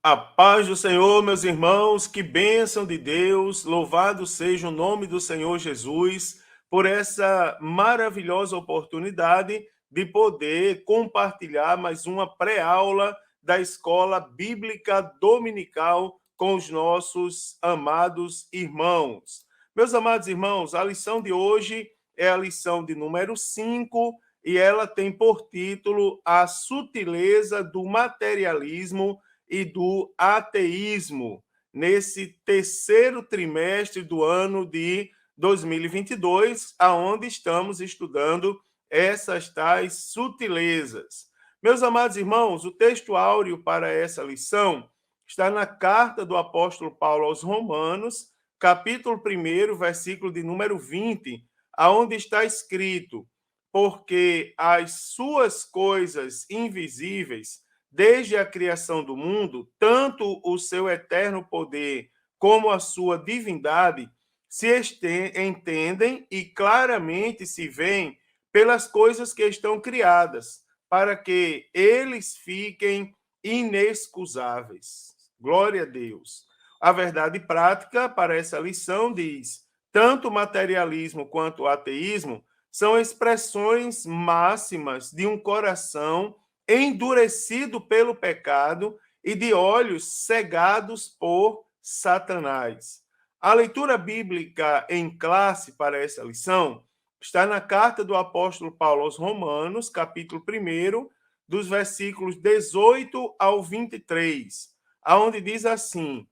A paz do Senhor, meus irmãos, que bênção de Deus, louvado seja o nome do Senhor Jesus por essa maravilhosa oportunidade de poder compartilhar mais uma pré-aula da Escola Bíblica Dominical com os nossos amados irmãos. Meus amados irmãos, a lição de hoje é a lição de número 5 e ela tem por título A Sutileza do Materialismo e do ateísmo, nesse terceiro trimestre do ano de 2022, aonde estamos estudando essas tais sutilezas. Meus amados irmãos, o texto áureo para essa lição está na carta do apóstolo Paulo aos Romanos, capítulo 1, versículo de número 20, aonde está escrito: porque as suas coisas invisíveis desde a criação do mundo, tanto o seu eterno poder como a sua divindade se entendem e claramente se veem pelas coisas que estão criadas, para que eles fiquem inexcusáveis. Glória a Deus. A verdade prática para essa lição diz: tanto o materialismo quanto o ateísmo são expressões máximas de um coração endurecido pelo pecado e de olhos cegados por Satanás. A leitura bíblica em classe para essa lição está na carta do apóstolo Paulo aos Romanos, capítulo 1, dos versículos 18 ao 23, aonde diz assim: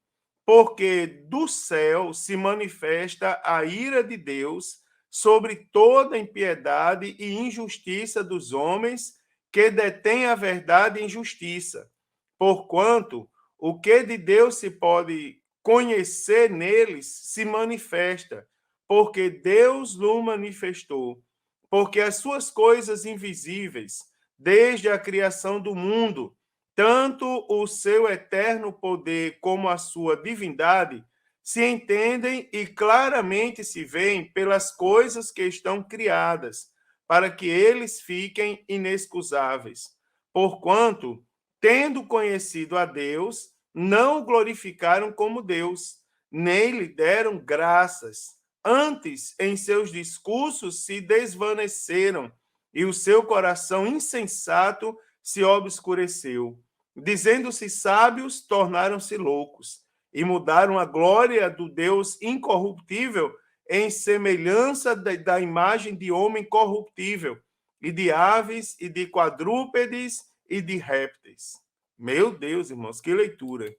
porque do céu se manifesta a ira de Deus sobre toda impiedade e injustiça dos homens que detém a verdade em justiça. Porquanto o que de Deus se pode conhecer neles se manifesta, porque Deus o manifestou. Porque as suas coisas invisíveis, desde a criação do mundo, tanto o seu eterno poder como a sua divindade, se entendem e claramente se veem pelas coisas que estão criadas, para que eles fiquem inexcusáveis. Porquanto, tendo conhecido a Deus, não o glorificaram como Deus, nem lhe deram graças. Antes, em seus discursos se desvaneceram, e o seu coração insensato se obscureceu. Dizendo-se sábios, tornaram-se loucos, e mudaram a glória do Deus incorruptível em semelhança da imagem de homem corruptível, e de aves, e de quadrúpedes, e de répteis. Meu Deus, irmãos, que leitura!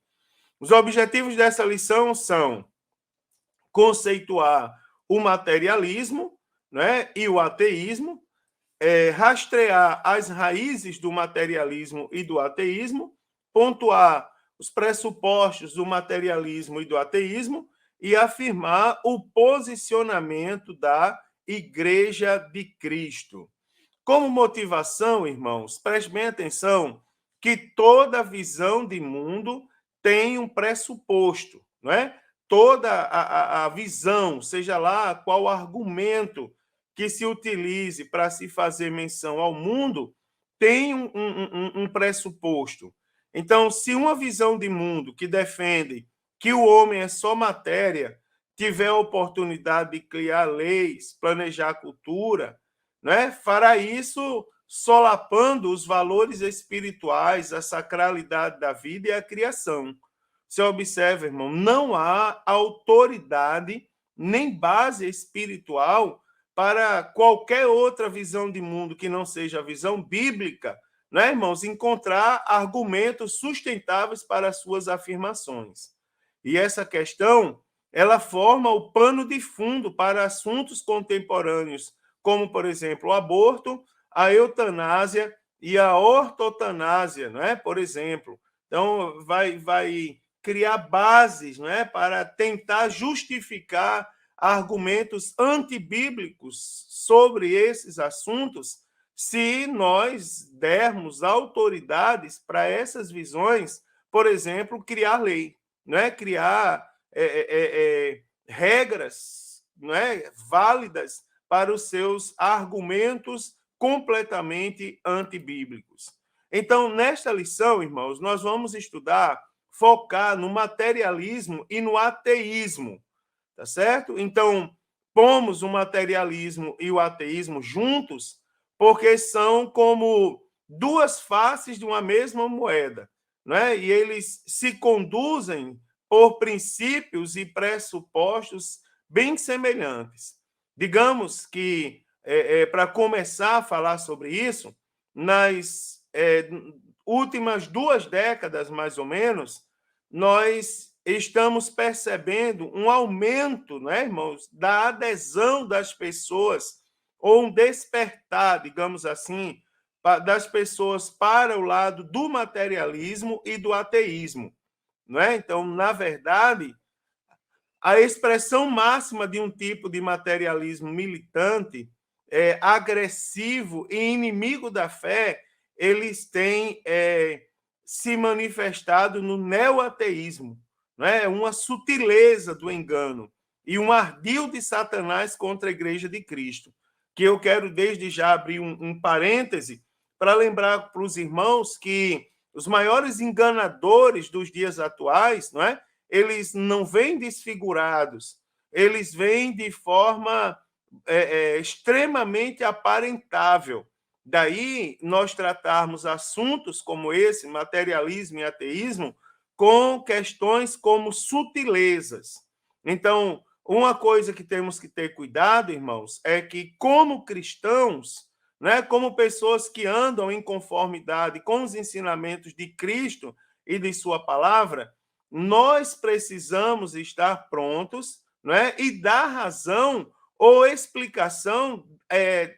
Os objetivos dessa lição são conceituar o materialismo, né, e o ateísmo, rastrear as raízes do materialismo e do ateísmo, pontuar os pressupostos do materialismo e do ateísmo e afirmar o posicionamento da Igreja de Cristo. Como motivação, irmãos, preste bem atenção que toda visão de mundo tem um pressuposto, não é? Toda a visão, seja lá qual argumento que se utilize para se fazer menção ao mundo, tem um pressuposto. Então, se uma visão de mundo que defende que o homem é só matéria tiver a oportunidade de criar leis, planejar cultura, né, fará isso solapando os valores espirituais, a sacralidade da vida e a criação. Você observa, irmão, não há autoridade nem base espiritual para qualquer outra visão de mundo que não seja a visão bíblica, né, irmãos, encontrar argumentos sustentáveis para as suas afirmações. E essa questão, ela forma o pano de fundo para assuntos contemporâneos, como, por exemplo, o aborto, a eutanásia e a ortotanásia, não é? Por exemplo. Então, vai criar bases, não é, para tentar justificar argumentos antibíblicos sobre esses assuntos, se nós dermos autoridades para essas visões, por exemplo, criar lei, não é? Criar regras, não é, válidas para os seus argumentos completamente antibíblicos. Então, nesta lição, irmãos, nós vamos estudar focar no materialismo e no ateísmo, tá certo? Então, pomos o materialismo e o ateísmo juntos porque são como duas faces de uma mesma moeda, não é? E eles se conduzem por princípios e pressupostos bem semelhantes. Digamos que, para começar a falar sobre isso, nas últimas 2 décadas, mais ou menos, nós estamos percebendo um aumento, né, irmãos, da adesão das pessoas, ou um despertar, digamos assim, das pessoas para o lado do materialismo e do ateísmo. Não é? Então, na verdade, a expressão máxima de um tipo de materialismo militante, agressivo e inimigo da fé, eles têm se manifestado no neoateísmo, não é? Uma sutileza do engano e um ardil de Satanás contra a Igreja de Cristo, que eu quero desde já abrir um parêntese para lembrar para os irmãos que os maiores enganadores dos dias atuais, não é? Eles não vêm desfigurados, eles vêm de forma extremamente aparentável. Daí nós tratarmos assuntos como esse, materialismo e ateísmo, com questões como sutilezas. Então, uma coisa que temos que ter cuidado, irmãos, é que, como cristãos, né, como pessoas que andam em conformidade com os ensinamentos de Cristo e de Sua palavra, nós precisamos estar prontos, né, e dar razão ou explicação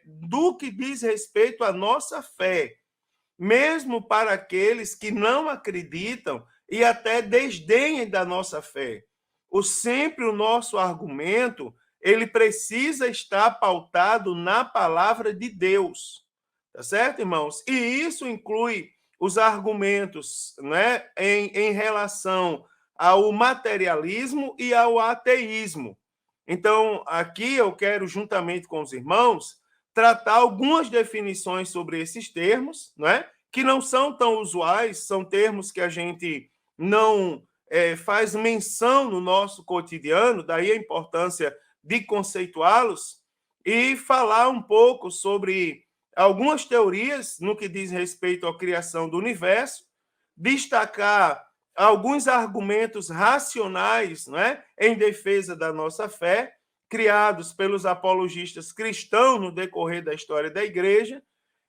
do que diz respeito à nossa fé, mesmo para aqueles que não acreditam e até desdenhem da nossa fé. Sempre o nosso argumento ele precisa estar pautado na palavra de Deus, tá certo, irmãos? E isso inclui os argumentos, né, em relação ao materialismo e ao ateísmo. Então, aqui eu quero, juntamente com os irmãos, tratar algumas definições sobre esses termos, né, que não são tão usuais, são termos que a gente não faz menção no nosso cotidiano, daí a importância de conceituá-los, e falar um pouco sobre algumas teorias no que diz respeito à criação do universo, destacar alguns argumentos racionais, né, em defesa da nossa fé, criados pelos apologistas cristãos no decorrer da história da igreja,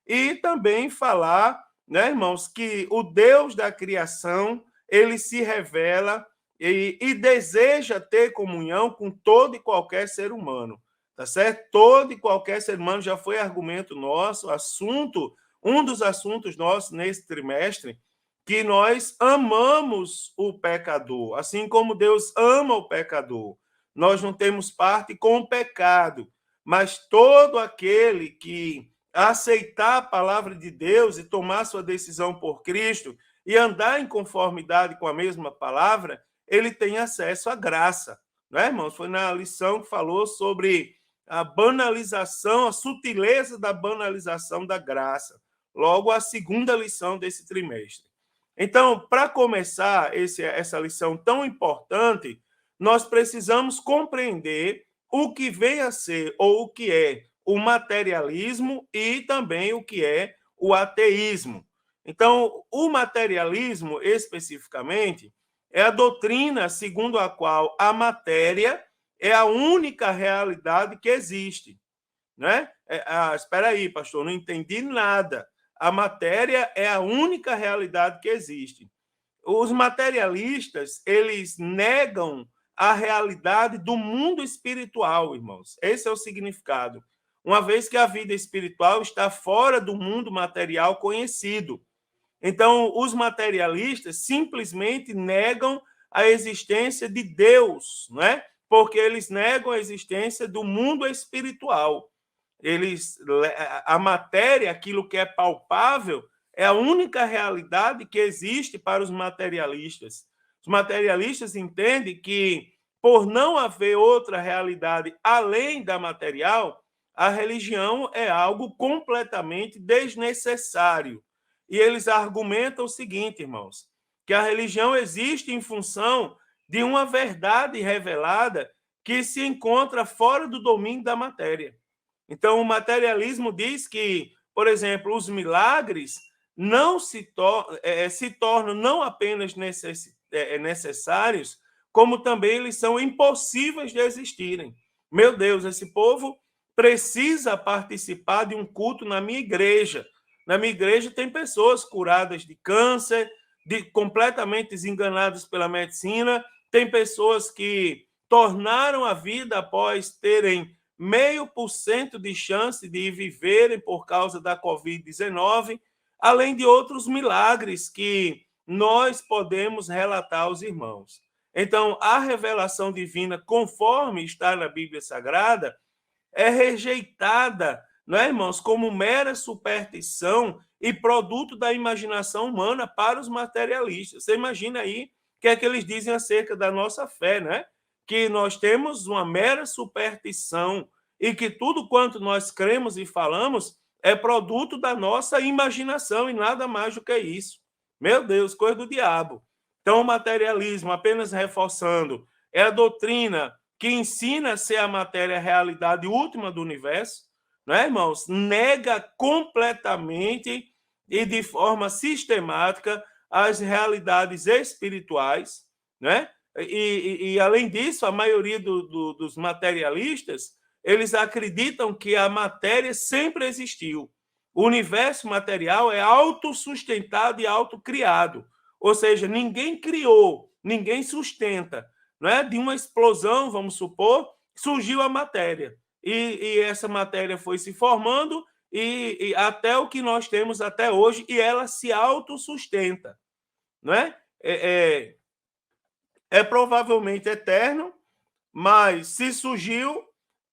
e também falar, né, irmãos, que o Deus da criação, ele se revela e deseja ter comunhão com todo e qualquer ser humano, tá certo? Todo e qualquer ser humano já foi argumento nosso, um dos assuntos nossos nesse trimestre, que nós amamos o pecador, assim como Deus ama o pecador. Nós não temos parte com o pecado, mas todo aquele que aceitar a palavra de Deus e tomar sua decisão por Cristo e andar em conformidade com a mesma palavra, ele tem acesso à graça. Não é, irmãos? Foi na lição que falou sobre a banalização, a sutileza da banalização da graça. Logo, a segunda lição desse trimestre. Então, para começar essa lição tão importante, nós precisamos compreender o que vem a ser ou o que é o materialismo e também o que é o ateísmo. Então, o materialismo, especificamente, é a doutrina segundo a qual a matéria é a única realidade que existe. Né? Espera aí, pastor, não entendi nada. A matéria é a única realidade que existe. Os materialistas, eles negam a realidade do mundo espiritual, irmãos. Esse é o significado. Uma vez que a vida espiritual está fora do mundo material conhecido. Então, os materialistas simplesmente negam a existência de Deus, não é? Porque eles negam a existência do mundo espiritual. A matéria, aquilo que é palpável, é a única realidade que existe para os materialistas. Os materialistas entendem que, por não haver outra realidade além da material, a religião é algo completamente desnecessário. E eles argumentam o seguinte, irmãos, que a religião existe em função de uma verdade revelada que se encontra fora do domínio da matéria. Então, o materialismo diz que, por exemplo, os milagres não se tornam não apenas necessários, como também eles são impossíveis de existirem. Meu Deus, esse povo precisa participar de um culto na minha igreja. Na minha igreja tem pessoas curadas de câncer, completamente desenganadas pela medicina, tem pessoas que tornaram a vida após terem 0,5% de chance de viverem por causa da Covid-19, além de outros milagres que nós podemos relatar aos irmãos. Então, a revelação divina, conforme está na Bíblia Sagrada, é rejeitada, não é, irmãos, como mera superstição e produto da imaginação humana para os materialistas. Você imagina aí o que é que eles dizem acerca da nossa fé, né? Que nós temos uma mera superstição e que tudo quanto nós cremos e falamos é produto da nossa imaginação e nada mais do que isso. Meu Deus, coisa do diabo. Então, o materialismo, apenas reforçando, é a doutrina que ensina a ser a matéria a realidade última do universo, não é, irmãos? Nega completamente e de forma sistemática as realidades espirituais, né? Além disso, a maioria dos materialistas, eles acreditam que a matéria sempre existiu. O universo material é autossustentado e autocriado. Ou seja, ninguém criou, ninguém sustenta. Não é? De uma explosão, vamos supor, surgiu a matéria. E essa matéria foi se formando e até o que nós temos até hoje, e ela se autossustenta. Não é? É provavelmente eterno, mas se surgiu,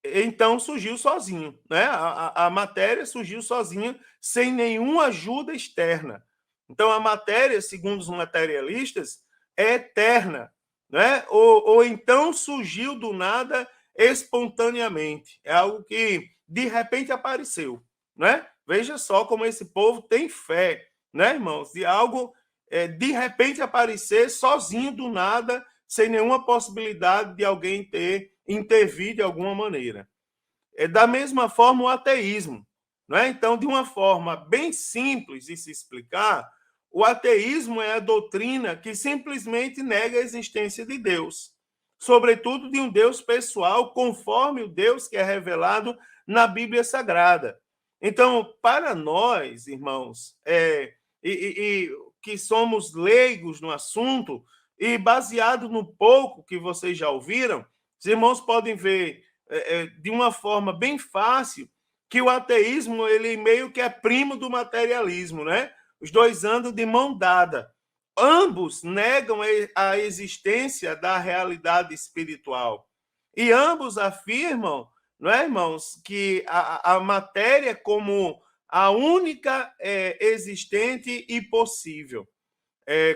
então surgiu sozinho. Né? A matéria surgiu sozinha, sem nenhuma ajuda externa. Então, a matéria, segundo os materialistas, é eterna. Né? Ou então surgiu do nada espontaneamente. É algo que, de repente, apareceu. Né? Veja só como esse povo tem fé, né, irmãos? De algo, de repente, aparecer sozinho do nada, sem nenhuma possibilidade de alguém intervir de alguma maneira. Da mesma forma, o ateísmo. Não é? Então, de uma forma bem simples de se explicar, o ateísmo é a doutrina que simplesmente nega a existência de Deus, sobretudo de um Deus pessoal, conforme o Deus que é revelado na Bíblia Sagrada. Então, para nós, irmãos, que somos leigos no assunto, e baseado no pouco que vocês já ouviram, os irmãos podem ver de uma forma bem fácil que o ateísmo ele meio que é primo do materialismo, né? Os dois andam de mão dada. Ambos negam a existência da realidade espiritual. E ambos afirmam, não é, irmãos, que a matéria como a única existente e possível.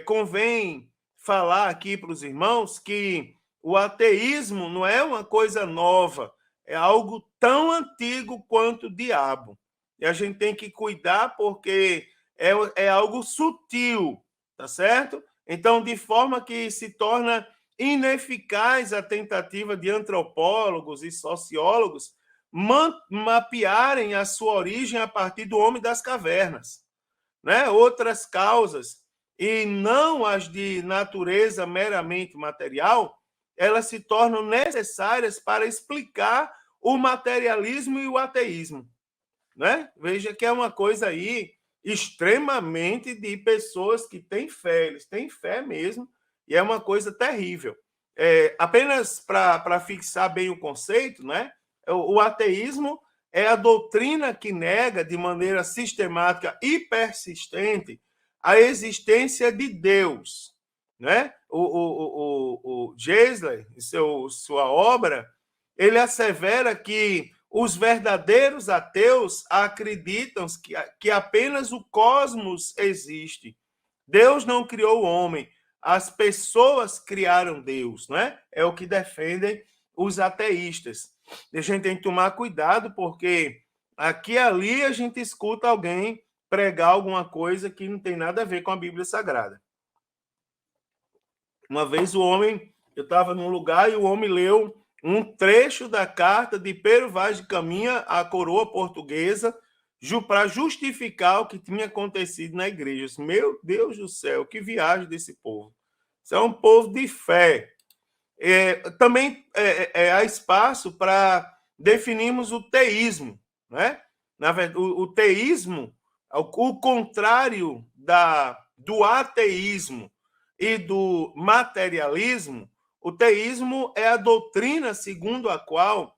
Convém falar aqui para os irmãos que o ateísmo não é uma coisa nova, é algo tão antigo quanto o diabo. E a gente tem que cuidar porque é algo sutil, tá certo? Então, de forma que se torna ineficaz a tentativa de antropólogos e sociólogos mapearem a sua origem a partir do homem das cavernas, né? Outras causas, e não as de natureza meramente material, elas se tornam necessárias para explicar o materialismo e o ateísmo. Né? Veja que é uma coisa aí extremamente de pessoas que têm fé, eles têm fé mesmo, e é uma coisa terrível. Apenas para fixar bem o conceito, né? O ateísmo é a doutrina que nega de maneira sistemática e persistente a existência de Deus. Né? O Geisler, em sua obra, ele assevera que os verdadeiros ateus acreditam que apenas o cosmos existe. Deus não criou o homem, as pessoas criaram Deus, né? É o que defendem os ateístas. A gente tem que tomar cuidado, porque aqui e ali a gente escuta alguém pregar alguma coisa que não tem nada a ver com a Bíblia Sagrada. Uma vez eu estava num lugar e o homem leu um trecho da carta de Pero Vaz de Caminha à coroa portuguesa para justificar o que tinha acontecido na igreja. Eu disse, meu Deus do céu, que viagem desse povo. Isso é um povo de fé. Também há espaço para definirmos o teísmo, né? Na verdade, o teísmo, o contrário do ateísmo e do materialismo, o teísmo é a doutrina segundo a qual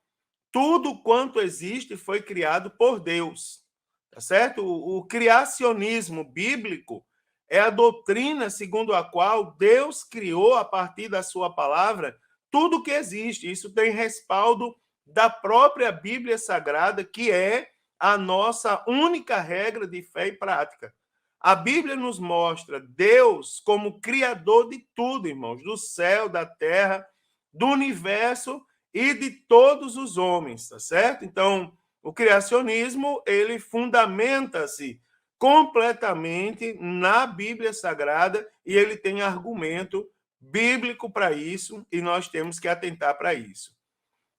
tudo quanto existe foi criado por Deus, tá certo? O criacionismo bíblico é a doutrina segundo a qual Deus criou, a partir da sua palavra, tudo que existe. Isso tem respaldo da própria Bíblia Sagrada, que é a nossa única regra de fé e prática. A Bíblia nos mostra Deus como criador de tudo, irmãos, do céu, da terra, do universo e de todos os homens, tá certo? Então, o criacionismo, ele fundamenta-se completamente na Bíblia Sagrada e ele tem argumento bíblico para isso e nós temos que atentar para isso.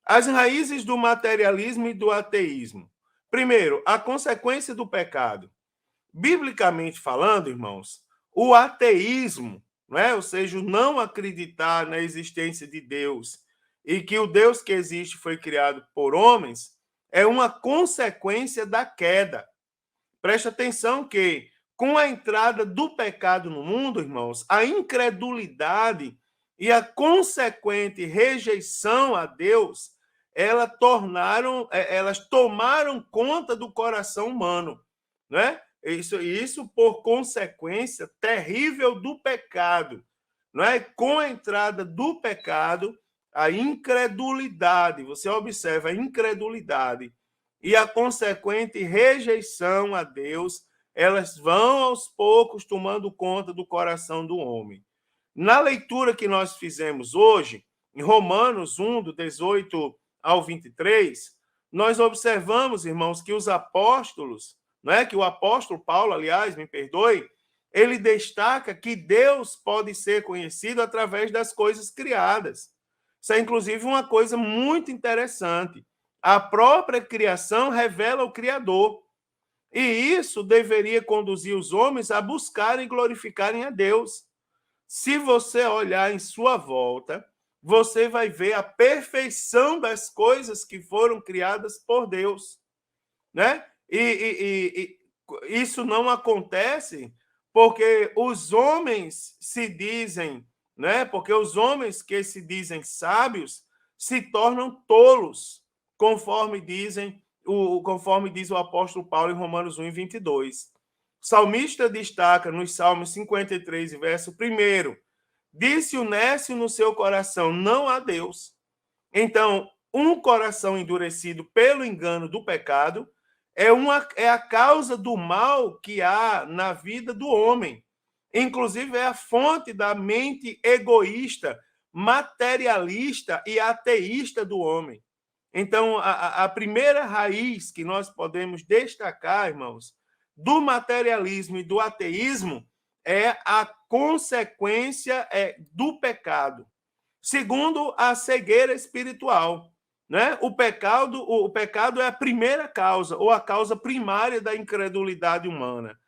As raízes do materialismo e do ateísmo. Primeiro, a consequência do pecado. Biblicamente falando, irmãos, o ateísmo, né? Ou seja, o não acreditar na existência de Deus e que o Deus que existe foi criado por homens, é uma consequência da queda. Preste atenção que, com a entrada do pecado no mundo, irmãos, a incredulidade e a consequente rejeição a Deus, elas tomaram conta do coração humano, né? Isso por consequência terrível do pecado, não é? Com a entrada do pecado, a incredulidade, você observa a incredulidade e a consequente rejeição a Deus, elas vão aos poucos tomando conta do coração do homem. Na leitura que nós fizemos hoje, em Romanos 1, do 18 ao 23, nós observamos, irmãos, que os apóstolos, né, que o apóstolo Paulo, aliás, me perdoe, ele destaca que Deus pode ser conhecido através das coisas criadas. Isso é, inclusive, uma coisa muito interessante. A própria criação revela o Criador. E isso deveria conduzir os homens a buscarem e glorificarem a Deus. Se você olhar em sua volta, você vai ver a perfeição das coisas que foram criadas por Deus, né? E isso não acontece porque os homens se dizem, né? Porque os homens que se dizem sábios se tornam tolos, conforme diz o apóstolo Paulo em Romanos 1, 22. O salmista destaca nos Salmos 53, verso 1, disse o nécio no seu coração, não há Deus. Então, um coração endurecido pelo engano do pecado é a causa do mal que há na vida do homem. Inclusive, é a fonte da mente egoísta, materialista e ateísta do homem. Então, a primeira raiz que nós podemos destacar, irmãos, do materialismo e do ateísmo é a consequência do pecado. Segundo, a cegueira espiritual, né? O pecado é a primeira causa, ou a causa primária da incredulidade humana.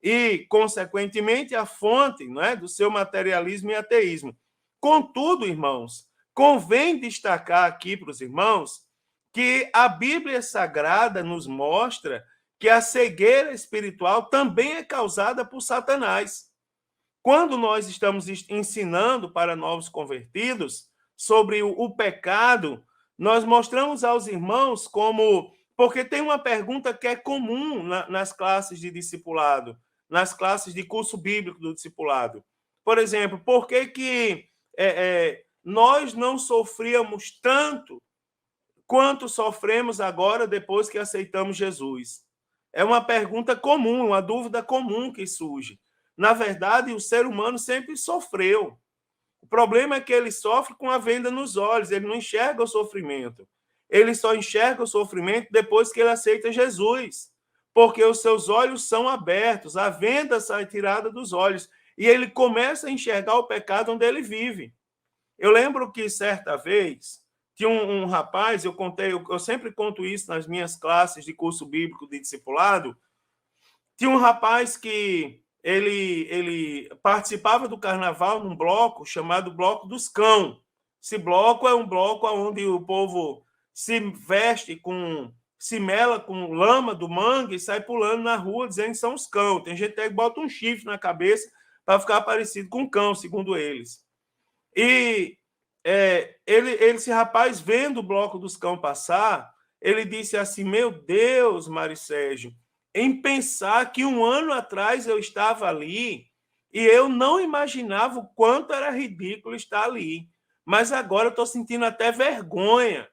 E, consequentemente, a fonte, né, do seu materialismo e ateísmo. Contudo, irmãos, convém destacar aqui para os irmãos que a Bíblia Sagrada nos mostra que a cegueira espiritual também é causada por Satanás. Quando nós estamos ensinando para novos convertidos sobre o pecado, nós mostramos aos irmãos como... Porque tem uma pergunta que é comum nas classes de discipulado, nas classes de curso bíblico do discipulado. Por exemplo, por que nós não sofríamos tanto quanto sofremos agora depois que aceitamos Jesus? É uma pergunta comum, uma dúvida comum que surge. Na verdade, o ser humano sempre sofreu. O problema é que ele sofre com a venda nos olhos, ele não enxerga o sofrimento. Ele só enxerga o sofrimento depois que ele aceita Jesus, porque os seus olhos são abertos, a venda sai tirada dos olhos. e ele começa a enxergar o pecado onde ele vive. Eu lembro que certa vez tinha um rapaz, eu sempre conto isso nas minhas classes de curso bíblico de discipulado. Tinha um rapaz que ele participava do carnaval num bloco chamado Bloco dos Cão. Esse bloco é um bloco onde o povo se veste se mela com lama do mangue e sai pulando na rua dizendo que são os cão. Tem gente que bota um chifre na cabeça para ficar parecido com um cão, segundo eles. E esse rapaz, vendo o Bloco dos Cão passar, ele disse assim: meu Deus, Mário Sérgio, em pensar que um ano atrás eu estava ali e eu não imaginava o quanto era ridículo estar ali. Mas agora eu estou sentindo até vergonha.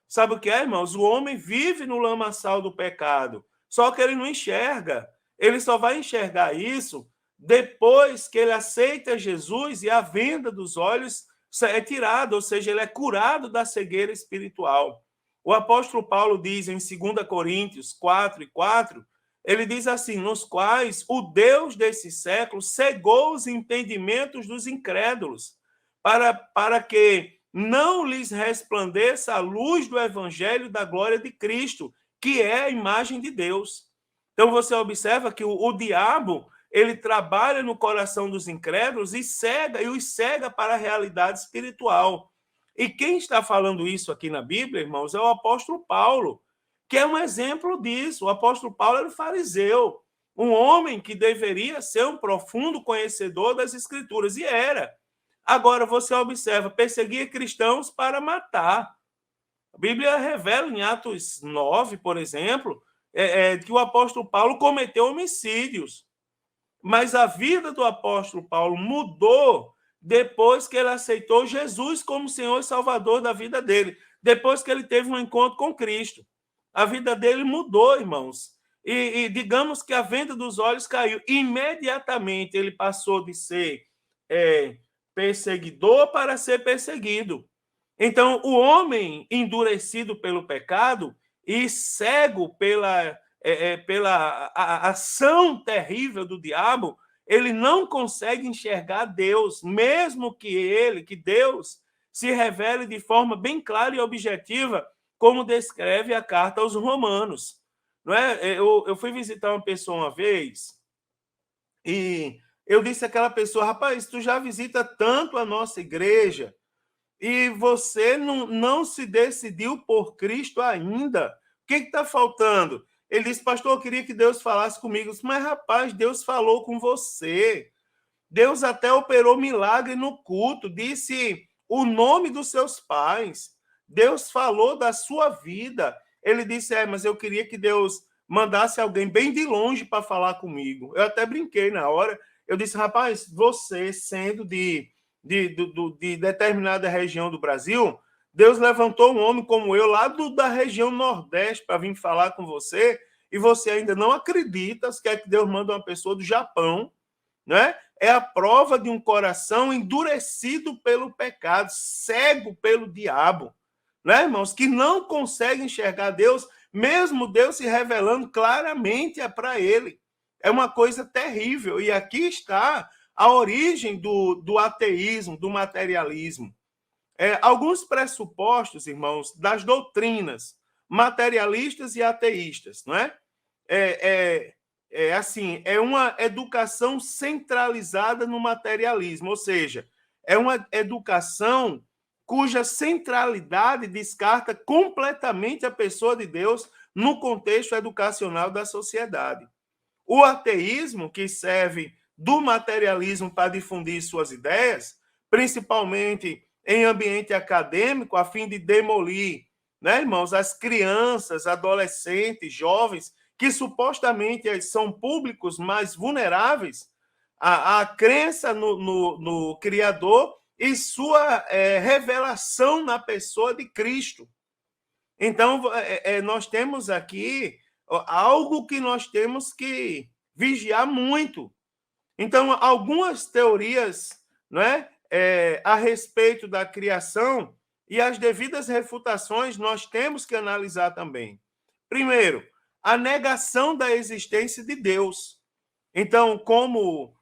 Sabe o que é, irmãos? O homem vive no lamaçal do pecado, só que ele não enxerga. Ele só vai enxergar isso depois que ele aceita Jesus e a venda dos olhos é tirada, ou seja, ele é curado da cegueira espiritual. O apóstolo Paulo diz em 2 Coríntios 4:4, ele diz assim: nos quais o Deus desse século cegou os entendimentos dos incrédulos, para que não lhes resplandeça a luz do evangelho da glória de Cristo, que é a imagem de Deus. Então você observa que o diabo, ele trabalha no coração dos incrédulos e os cega para a realidade espiritual. E quem está falando isso aqui na Bíblia, irmãos, é o apóstolo Paulo, que é um exemplo disso. O apóstolo Paulo era um fariseu, um homem que deveria ser um profundo conhecedor das Escrituras, e era. Agora, você observa, perseguia cristãos para matar. A Bíblia revela em Atos 9, por exemplo, que o apóstolo Paulo cometeu homicídios. Mas a vida do apóstolo Paulo mudou depois que ele aceitou Jesus como Senhor e Salvador da vida dele, depois que ele teve um encontro com Cristo. A vida dele mudou, irmãos. E digamos que a venda dos olhos caiu. Imediatamente ele passou de ser perseguidor para ser perseguido. Então, o homem endurecido pelo pecado e cego pela ação terrível do diabo, ele não consegue enxergar Deus, mesmo que Deus se revele de forma bem clara e objetiva, como descreve a carta aos Romanos. Não é? Eu fui visitar uma pessoa uma vez e eu disse àquela pessoa: rapaz, tu já visita tanto a nossa igreja e você não se decidiu por Cristo ainda. O que está faltando? Ele disse: pastor, eu queria que Deus falasse comigo. Eu disse: mas, rapaz, Deus falou com você. Deus até operou milagre no culto, disse o nome dos seus pais. Deus falou da sua vida. Ele disse: mas eu queria que Deus mandasse alguém bem de longe para falar comigo. Eu até brinquei na hora. Eu disse: rapaz, você sendo de determinada região do Brasil, Deus levantou um homem como eu, lá da região Nordeste, para vir falar com você, e você ainda não acredita, quer que Deus manda uma pessoa do Japão, né? É a prova de um coração endurecido pelo pecado, cego pelo diabo, né, irmãos? Que não consegue enxergar Deus, mesmo Deus se revelando claramente para ele. É uma coisa terrível. E aqui está a origem do ateísmo, do materialismo. Alguns pressupostos, irmãos, das doutrinas materialistas e ateístas, não é? É uma educação centralizada no materialismo, ou seja, é uma educação cuja centralidade descarta completamente a pessoa de Deus no contexto educacional da sociedade. O ateísmo, que serve do materialismo para difundir suas ideias, principalmente em ambiente acadêmico, a fim de demolir, né, irmãos, as crianças, adolescentes, jovens, que supostamente são públicos mais vulneráveis à crença no Criador e sua revelação na pessoa de Cristo. Então, nós temos aqui algo que nós temos que vigiar muito. Então, algumas teorias, não é, a respeito da criação e as devidas refutações nós temos que analisar também. Primeiro, a negação da existência de Deus. Então, como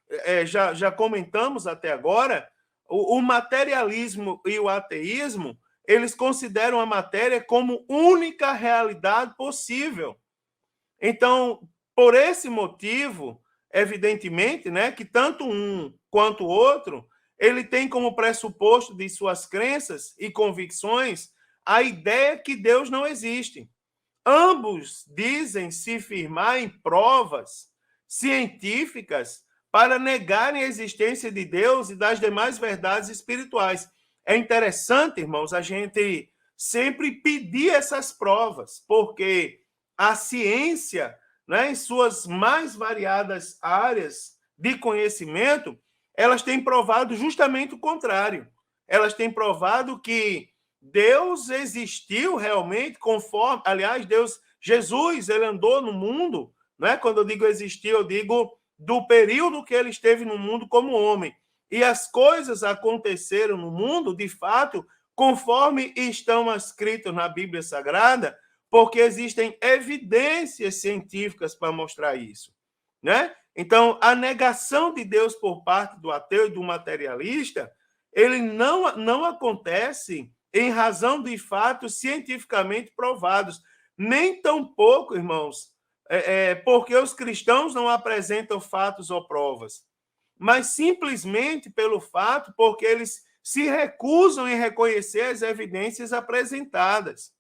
já comentamos até agora, o materialismo e o ateísmo, eles consideram a matéria como única realidade possível. Então, por esse motivo, evidentemente, né, que tanto um quanto o outro, ele tem como pressuposto de suas crenças e convicções a ideia que Deus não existe. Ambos dizem se firmar em provas científicas para negarem a existência de Deus e das demais verdades espirituais. É interessante, irmãos, a gente sempre pedir essas provas, porque a ciência, né, em suas mais variadas áreas de conhecimento, elas têm provado justamente o contrário. Elas têm provado que Deus existiu realmente conforme, aliás, Jesus, ele andou no mundo, né? Quando eu digo existiu, eu digo do período que ele esteve no mundo como homem. E as coisas aconteceram no mundo, de fato, conforme estão escritas na Bíblia Sagrada, porque existem evidências científicas para mostrar isso, né? Então, a negação de Deus por parte do ateu e do materialista, ele não acontece em razão de fatos cientificamente provados. Nem tampouco, irmãos, porque os cristãos não apresentam fatos ou provas, mas simplesmente pelo fato porque eles se recusam em reconhecer as evidências apresentadas.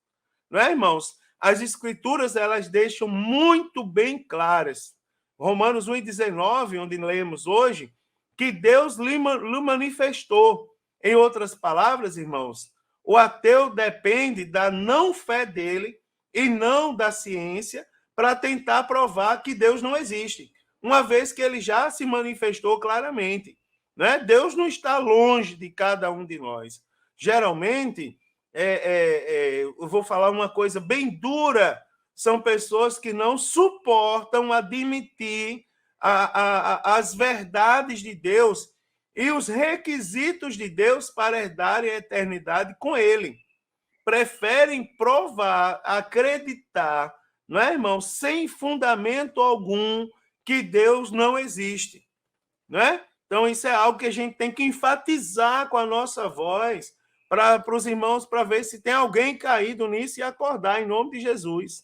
Não é, irmãos? As escrituras, elas deixam muito bem claras. Romanos 1,19, onde lemos hoje, que Deus lhe manifestou. Em outras palavras, irmãos, o ateu depende da não fé dele e não da ciência para tentar provar que Deus não existe, uma vez que ele já se manifestou claramente. Né? Deus não está longe de cada um de nós. Geralmente, eu vou falar uma coisa bem dura, são pessoas que não suportam admitir as verdades de Deus e os requisitos de Deus para herdarem a eternidade com ele. Preferem provar, acreditar, não é, irmão, sem fundamento algum, que Deus não existe, não é? Então, isso é algo que a gente tem que enfatizar com a nossa voz para os irmãos, para ver se tem alguém caído nisso e acordar, em nome de Jesus.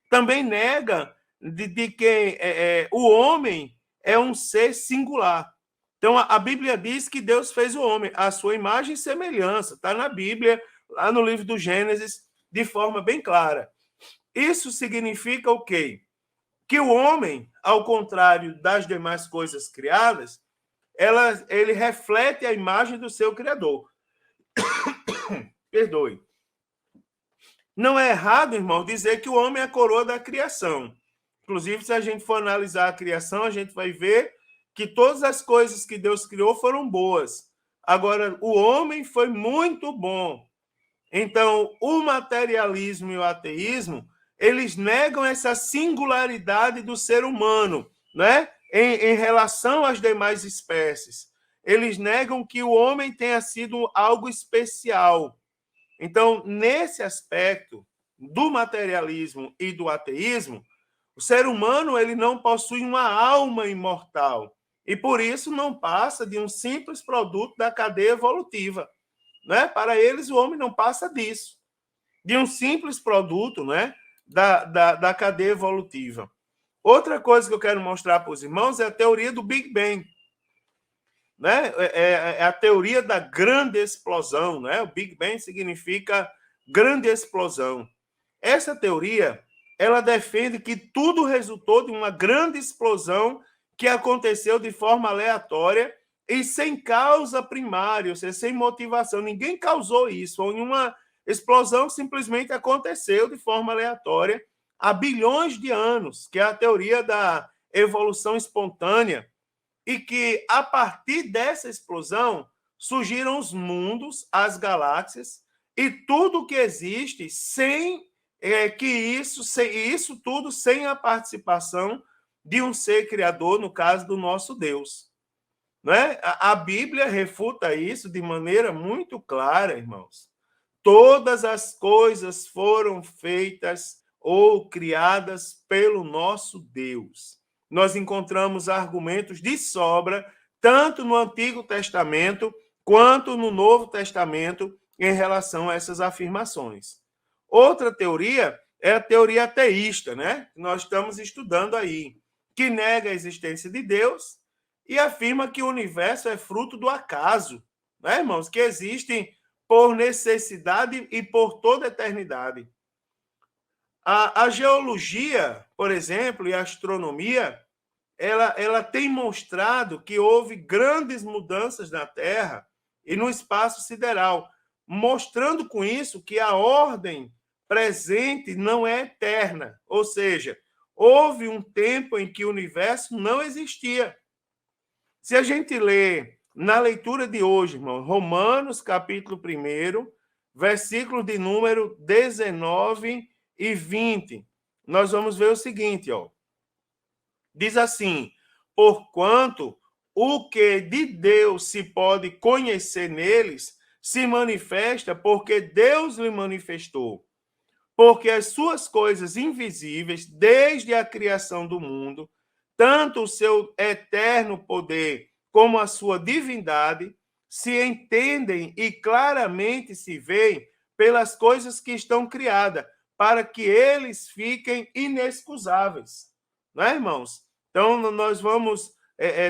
Também nega de que o homem é um ser singular. Então, a Bíblia diz que Deus fez o homem à sua imagem e semelhança. Está na Bíblia, lá no livro do Gênesis, de forma bem clara. Isso significa o quê? Que o homem, ao contrário das demais coisas criadas, ele reflete a imagem do seu Criador. Perdoe. Não é errado, irmão, dizer que o homem é a coroa da criação. Inclusive, se a gente for analisar a criação, a gente vai ver que todas as coisas que Deus criou foram boas. Agora, o homem foi muito bom. Então, o materialismo e o ateísmo, eles negam essa singularidade do ser humano, né? Em relação às demais espécies. Eles negam que o homem tenha sido algo especial. Então, nesse aspecto do materialismo e do ateísmo, o ser humano ele não possui uma alma imortal e, por isso, não passa de um simples produto da cadeia evolutiva. Né? Para eles, o homem não passa disso, de um simples produto, né? da cadeia evolutiva. Outra coisa que eu quero mostrar para os irmãos é a teoria do Big Bang. Né? É a teoria da grande explosão. Né? O Big Bang significa grande explosão. Essa teoria ela defende que tudo resultou de uma grande explosão que aconteceu de forma aleatória e sem causa primária, ou seja, sem motivação. Ninguém causou isso. Foi uma explosão que simplesmente aconteceu de forma aleatória há bilhões de anos, que é a teoria da evolução espontânea, e que, a partir dessa explosão, surgiram os mundos, as galáxias e tudo que existe sem isso tudo sem a participação de um ser criador, no caso do nosso Deus. Né? A Bíblia refuta isso de maneira muito clara, irmãos. Todas as coisas foram feitas ou criadas pelo nosso Deus. nós encontramos argumentos de sobra, tanto no Antigo Testamento quanto no Novo Testamento, em relação a essas afirmações. Outra teoria é a teoria ateísta, né? Que nós estamos estudando aí, que nega a existência de Deus e afirma que o universo é fruto do acaso, né, irmãos? Que existem por necessidade e por toda a eternidade. A geologia, por exemplo, e a astronomia, ela tem mostrado que houve grandes mudanças na Terra e no espaço sideral, mostrando com isso que a ordem presente não é eterna, ou seja, houve um tempo em que o universo não existia. Se a gente lê na leitura de hoje, irmão, Romanos, capítulo 1, versículos de número 19 e 20, nós vamos ver o seguinte, ó. Diz assim: porquanto o que de Deus se pode conhecer neles se manifesta porque Deus lhe manifestou. Porque as suas coisas invisíveis, desde a criação do mundo, tanto o seu eterno poder como a sua divindade, se entendem e claramente se veem pelas coisas que estão criadas, para que eles fiquem inexcusáveis. Não é, irmãos? Então, nós vamos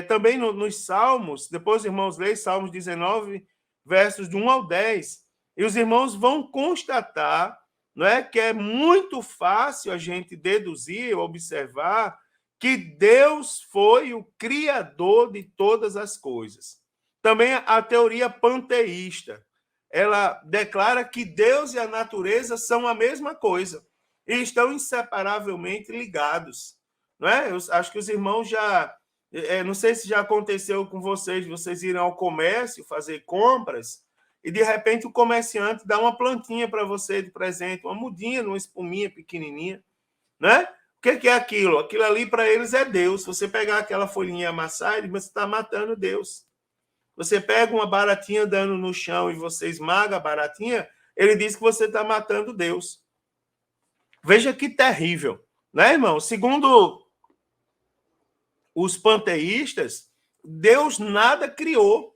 também nos Salmos, depois, irmãos, leem Salmos 19, versos de 1 ao 10, e os irmãos vão constatar, não é, que é muito fácil a gente deduzir, observar que Deus foi o criador de todas as coisas. Também a teoria panteísta, ela declara que Deus e a natureza são a mesma coisa e estão inseparavelmente ligados. Não é? Eu acho que os irmãos já... não sei se já aconteceu com vocês irem ao comércio fazer compras e, de repente, o comerciante dá uma plantinha para você de presente, uma mudinha, uma espuminha pequenininha, né? O que é aquilo? Aquilo ali, para eles, é Deus. Se você pegar aquela folhinha e amassar, ele diz, você está matando Deus. Você pega uma baratinha dando no chão e você esmaga a baratinha, ele diz que você está matando Deus. Veja que terrível, né, irmão? Segundo os panteístas, Deus nada criou,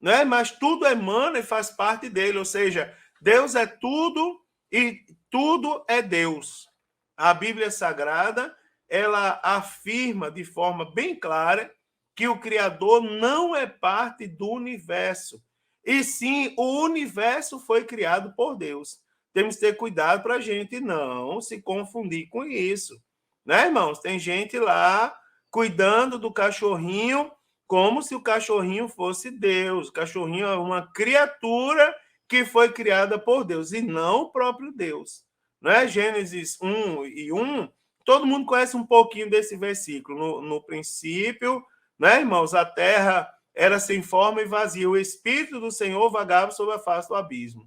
né? Mas tudo emana e faz parte dele, ou seja, Deus é tudo e tudo é Deus. A Bíblia Sagrada, ela afirma de forma bem clara que o Criador não é parte do universo, e sim o universo foi criado por Deus. Temos que ter cuidado para a gente não se confundir com isso, né, irmãos? Tem gente lá cuidando do cachorrinho como se o cachorrinho fosse Deus. O cachorrinho é uma criatura que foi criada por Deus e não o próprio Deus. Não é? Gênesis 1:1, todo mundo conhece um pouquinho desse versículo. No princípio, né, irmãos, a terra era sem forma e vazia. O Espírito do Senhor vagava sobre a face do abismo.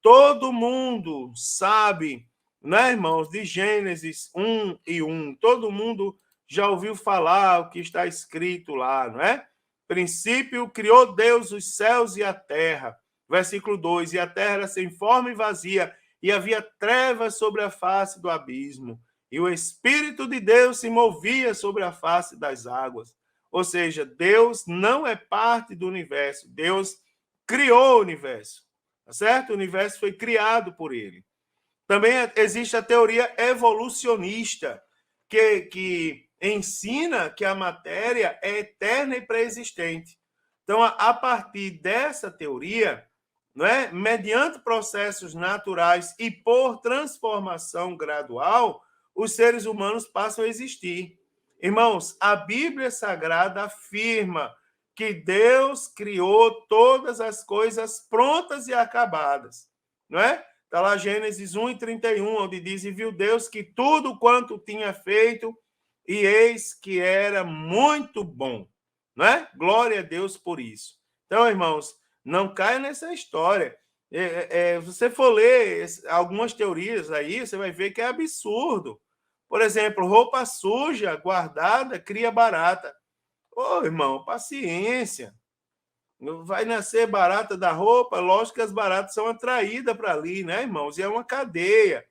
Todo mundo sabe, né, irmãos, de Gênesis 1:1. Todo mundo já ouviu falar o que está escrito lá, não é? Princípio, criou Deus os céus e a terra. Versículo 2, e a terra era sem forma e vazia, e havia trevas sobre a face do abismo, e o Espírito de Deus se movia sobre a face das águas. Ou seja, Deus não é parte do universo, Deus criou o universo, tá certo? O universo foi criado por ele. Também existe a teoria evolucionista, que ensina que a matéria é eterna e pré-existente. Então, a partir dessa teoria, não é? Mediante processos naturais e por transformação gradual, os seres humanos passam a existir. Irmãos, a Bíblia Sagrada afirma que Deus criou todas as coisas prontas e acabadas, não é? Está lá Gênesis 1:31, onde diz, e viu Deus que tudo quanto tinha feito, e eis que era muito bom, não é? Glória a Deus por isso. Então, irmãos, não caia nessa história. Você for ler algumas teorias aí, você vai ver que é absurdo. Por exemplo, roupa suja, guardada, cria barata. Ô, irmão, paciência. Vai nascer barata da roupa, lógico que as baratas são atraídas para ali, né, irmãos? E é uma cadeia.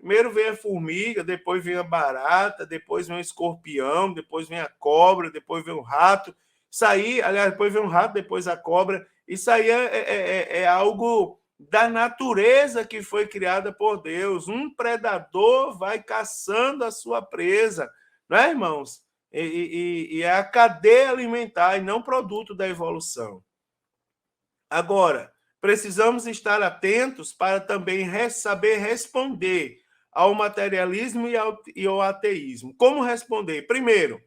Primeiro vem a formiga, depois vem a barata, depois vem o escorpião, depois vem a cobra, depois vem o rato. Isso aí, aliás, depois vem o rato, depois a cobra. Isso aí é algo da natureza que foi criada por Deus. Um predador vai caçando a sua presa, não é, irmãos? E é a cadeia alimentar e não produto da evolução. Agora, precisamos estar atentos para também saber responder ao materialismo e ao ateísmo. Como responder? Primeiro,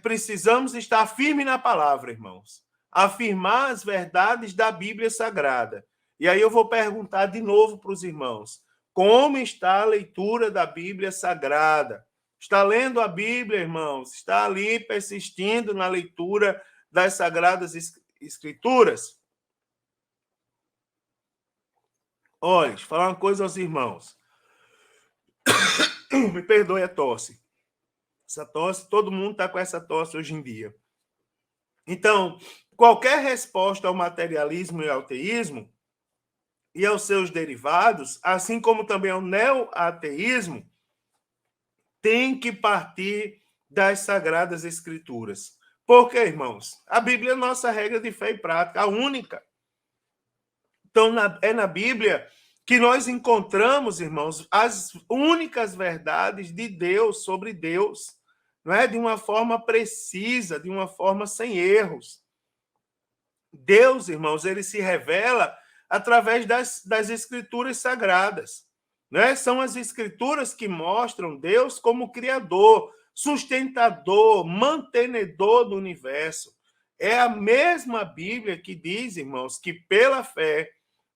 precisamos estar firme na palavra, irmãos. Afirmar as verdades da Bíblia Sagrada. E aí eu vou perguntar de novo para os irmãos: como está a leitura da Bíblia Sagrada? Está lendo a Bíblia, irmãos? Está ali persistindo na leitura das Sagradas Escrituras? Olha, deixa eu falar uma coisa aos irmãos. Me perdoe a tosse. Essa tosse, todo mundo está com essa tosse hoje em dia. Então, qualquer resposta ao materialismo e ao ateísmo e aos seus derivados, assim como também ao neo-ateísmo, tem que partir das Sagradas Escrituras. Por quê, irmãos? A Bíblia é nossa regra de fé e prática, a única. Então, é na Bíblia que nós encontramos, irmãos, as únicas verdades de Deus sobre Deus, não é? De uma forma precisa, de uma forma sem erros. Deus, irmãos, ele se revela através das Escrituras Sagradas, né? São as Escrituras que mostram Deus como Criador, sustentador, mantenedor do universo. É a mesma Bíblia que diz, irmãos, que pela fé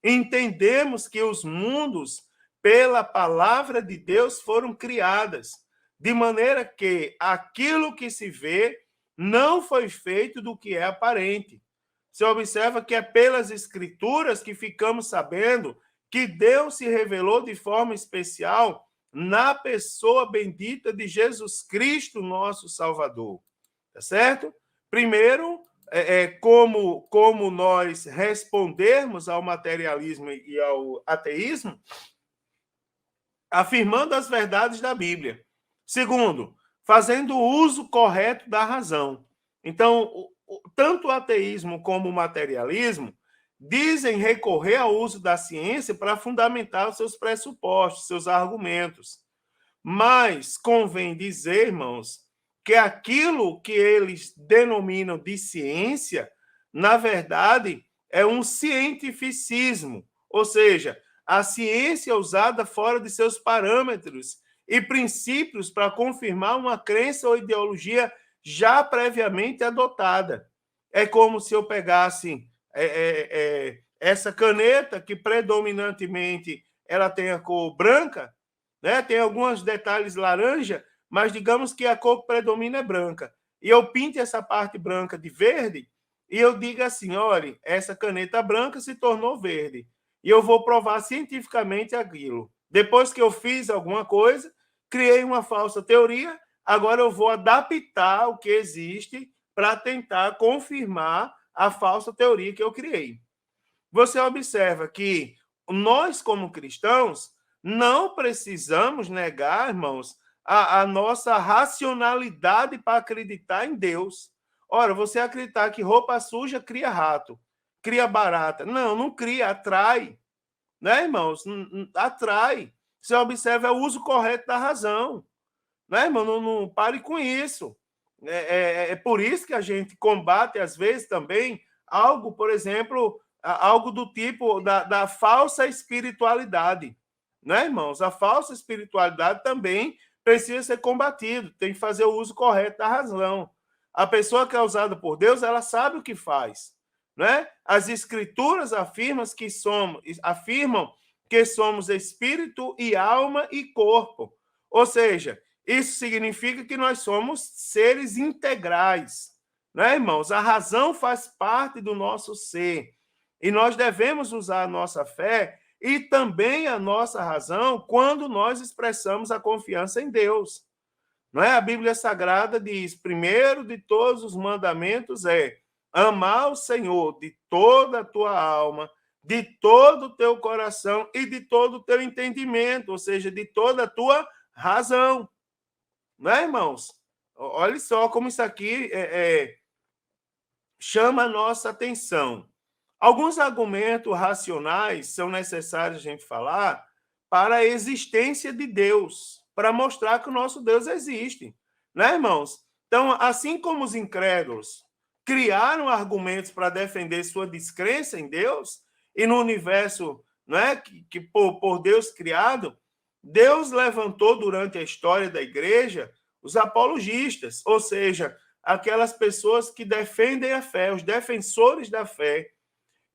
entendemos que os mundos, pela palavra de Deus, foram criadas, de maneira que aquilo que se vê não foi feito do que é aparente. Você observa que é pelas Escrituras que ficamos sabendo que Deus se revelou de forma especial na pessoa bendita de Jesus Cristo, nosso Salvador. Tá certo? Primeiro, como nós respondermos ao materialismo e ao ateísmo, afirmando as verdades da Bíblia. Segundo, fazendo uso correto da razão. Então, tanto o ateísmo como o materialismo dizem recorrer ao uso da ciência para fundamentar os seus pressupostos, seus argumentos. Mas convém dizer, irmãos, que aquilo que eles denominam de ciência, na verdade, é um cientificismo, ou seja, a ciência usada fora de seus parâmetros e princípios para confirmar uma crença ou ideologia já previamente adotada. É como se eu pegasse essa caneta que predominantemente ela tem a cor branca, né? Tem alguns detalhes laranja, mas digamos que a cor que predomina é branca. E eu pinto essa parte branca de verde e eu digo assim, olha, essa caneta branca se tornou verde. E eu vou provar cientificamente aquilo. Depois que eu fiz alguma coisa, criei uma falsa teoria, agora eu vou adaptar o que existe para tentar confirmar a falsa teoria que eu criei. Você observa que nós, como cristãos, não precisamos negar, irmãos, a nossa racionalidade para acreditar em Deus. Ora, você acreditar que roupa suja cria rato, cria barata. Não, não cria, atrai. Né, irmãos? Atrai. Você observa o uso correto da razão. Né, irmão? Não pare com isso. É por isso que a gente combate, às vezes, também algo, por exemplo, algo do tipo da falsa espiritualidade. Né, irmãos? A falsa espiritualidade também precisa ser combatido, tem que fazer o uso correto da razão. A pessoa que é usada por Deus, ela sabe o que faz. Né? As escrituras afirmam que somos espírito e alma e corpo. Ou seja, isso significa que nós somos seres integrais. Né, irmãos? A razão faz parte do nosso ser. E nós devemos usar a nossa fé e também a nossa razão quando nós expressamos a confiança em Deus. Não é? A Bíblia Sagrada diz: primeiro de todos os mandamentos é amar o Senhor de toda a tua alma, de todo o teu coração e de todo o teu entendimento, ou seja, de toda a tua razão. Não é, irmãos? Olha só como isso aqui chama a nossa atenção. Alguns argumentos racionais são necessários a gente falar para a existência de Deus, para mostrar que o nosso Deus existe, né, irmãos? Então, assim como os incrédulos criaram argumentos para defender sua descrença em Deus e no universo, né, que por Deus criado, Deus levantou durante a história da igreja os apologistas, ou seja, aquelas pessoas que defendem a fé, os defensores da fé,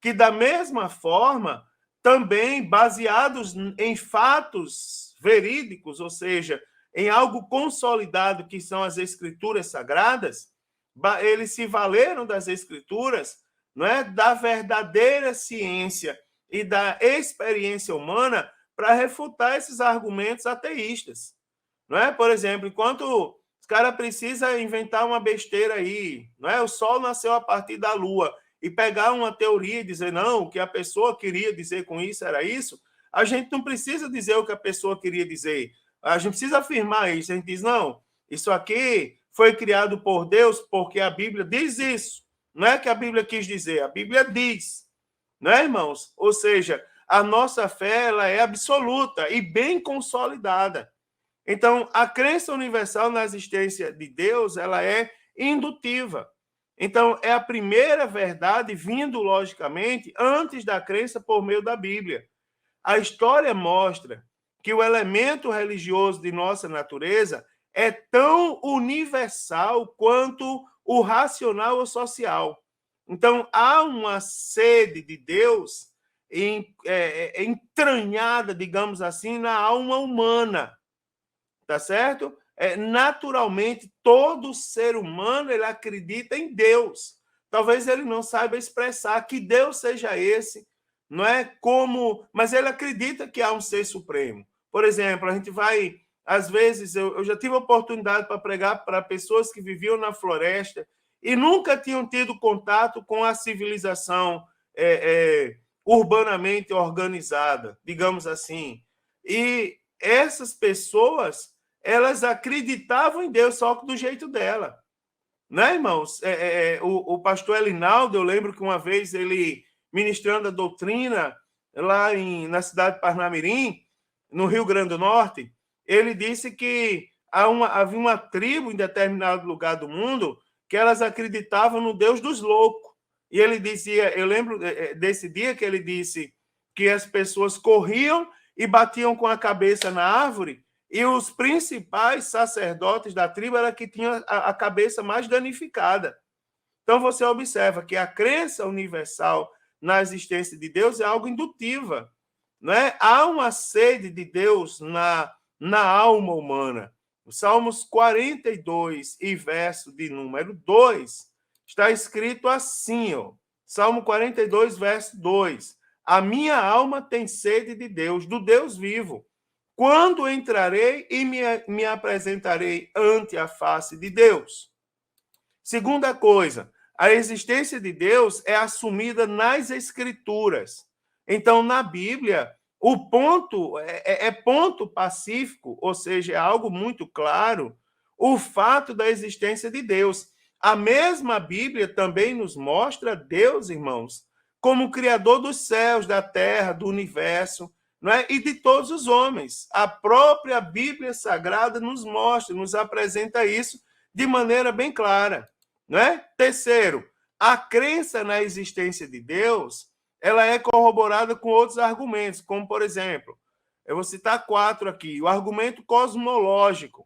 que da mesma forma, também baseados em fatos verídicos, ou seja, em algo consolidado que são as escrituras sagradas, eles se valeram das escrituras, não é, da verdadeira ciência e da experiência humana para refutar esses argumentos ateístas, não é? Por exemplo, enquanto os caras precisam inventar uma besteira aí, não é? O Sol nasceu a partir da Lua, e pegar uma teoria e dizer, não, o que a pessoa queria dizer com isso era isso, a gente não precisa dizer o que a pessoa queria dizer. A gente precisa afirmar isso. A gente diz, não, isso aqui foi criado por Deus porque a Bíblia diz isso. Não é que a Bíblia quis dizer, a Bíblia diz. Não é, irmãos? Ou seja, a nossa fé ela é absoluta e bem consolidada. Então, a crença universal na existência de Deus ela é indutiva. Então, é a primeira verdade vindo, logicamente, antes da crença por meio da Bíblia. A história mostra que o elemento religioso de nossa natureza é tão universal quanto o racional ou social. Então, há uma sede de Deus entranhada, digamos assim, na alma humana, tá certo? Naturalmente, todo ser humano ele acredita em Deus. Talvez ele não saiba expressar que Deus seja esse, não é como, mas ele acredita que há um ser supremo. Por exemplo, a gente vai, às vezes, eu já tive a oportunidade para pregar para pessoas que viviam na floresta e nunca tinham tido contato com a civilização urbanamente organizada, digamos assim. E essas pessoas elas acreditavam em Deus, só que do jeito dela. Né, irmãos? O pastor Elinaldo, eu lembro que uma vez ele, ministrando a doutrina lá na cidade de Parnamirim, no Rio Grande do Norte, ele disse que havia uma tribo em determinado lugar do mundo que elas acreditavam no Deus dos loucos. E ele dizia, eu lembro desse dia que ele disse que as pessoas corriam e batiam com a cabeça na árvore e os principais sacerdotes da tribo eram que tinham a cabeça mais danificada. Então, você observa que a crença universal na existência de Deus é algo indutiva. Né? Há uma sede de Deus na alma humana. O Salmos 42 e verso de número 2 está escrito assim, ó, Salmo 42, verso 2. A minha alma tem sede de Deus, do Deus vivo. Quando entrarei e me apresentarei ante a face de Deus? Segunda coisa, a existência de Deus é assumida nas Escrituras. Então, na Bíblia, o ponto é ponto pacífico, ou seja, é algo muito claro, o fato da existência de Deus. A mesma Bíblia também nos mostra Deus, irmãos, como o Criador dos céus, da terra, do universo, não é? E de todos os homens. A própria Bíblia Sagrada nos mostra, nos apresenta isso de maneira bem clara. Não é? Terceiro, a crença na existência de Deus ela é corroborada com outros argumentos, como, por exemplo, eu vou citar 4 aqui. O argumento cosmológico.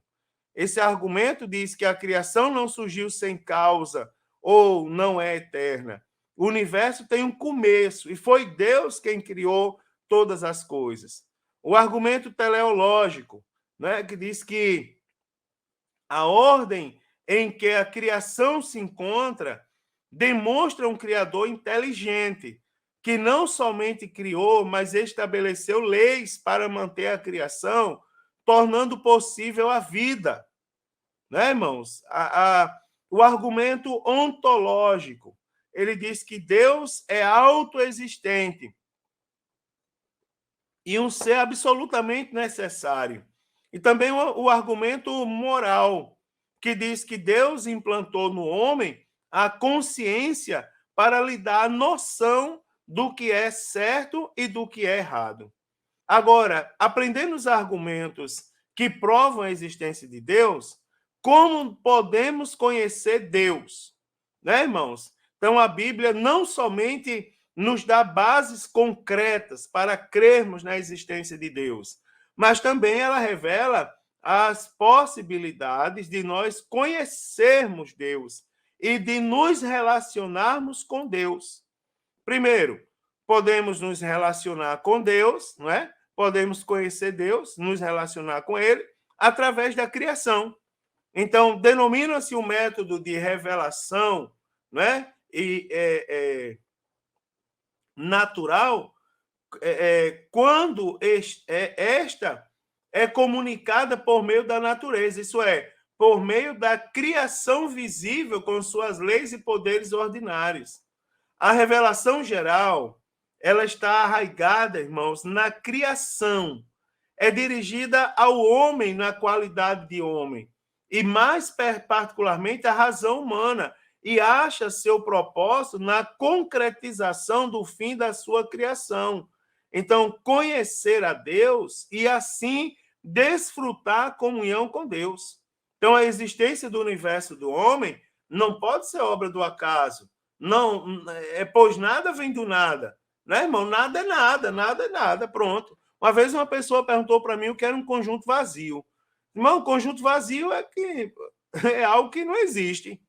Esse argumento diz que a criação não surgiu sem causa ou não é eterna. O universo tem um começo e foi Deus quem criou todas as coisas. O argumento teleológico, né, que diz que a ordem em que a criação se encontra demonstra um criador inteligente, que não somente criou, mas estabeleceu leis para manter a criação, tornando possível a vida. Né, irmãos? O argumento ontológico, ele diz que Deus é autoexistente e um ser absolutamente necessário. E também o argumento moral, que diz que Deus implantou no homem a consciência para lhe dar a noção do que é certo e do que é errado. Agora, aprendendo os argumentos que provam a existência de Deus, como podemos conhecer Deus? Né, irmãos? Então, a Bíblia não somente nos dá bases concretas para crermos na existência de Deus, mas também ela revela as possibilidades de nós conhecermos Deus e de nos relacionarmos com Deus. Primeiro, podemos nos relacionar com Deus, não é? Podemos conhecer Deus, nos relacionar com Ele, através da criação. Então, denomina-se o método de revelação, não é? Natural, quando esta é comunicada por meio da natureza, isso é, por meio da criação visível com suas leis e poderes ordinários. A revelação geral, ela está arraigada, irmãos, na criação. É dirigida ao homem na qualidade de homem, e mais particularmente à razão humana, e acha seu propósito na concretização do fim da sua criação. Então, conhecer a Deus e assim desfrutar a comunhão com Deus. Então, a existência do universo do homem não pode ser obra do acaso. Não, pois nada vem do nada. Né, irmão? Nada é nada, nada é nada, pronto. Uma vez uma pessoa perguntou para mim o que era um conjunto vazio. Irmão, conjunto vazio é algo que não existe.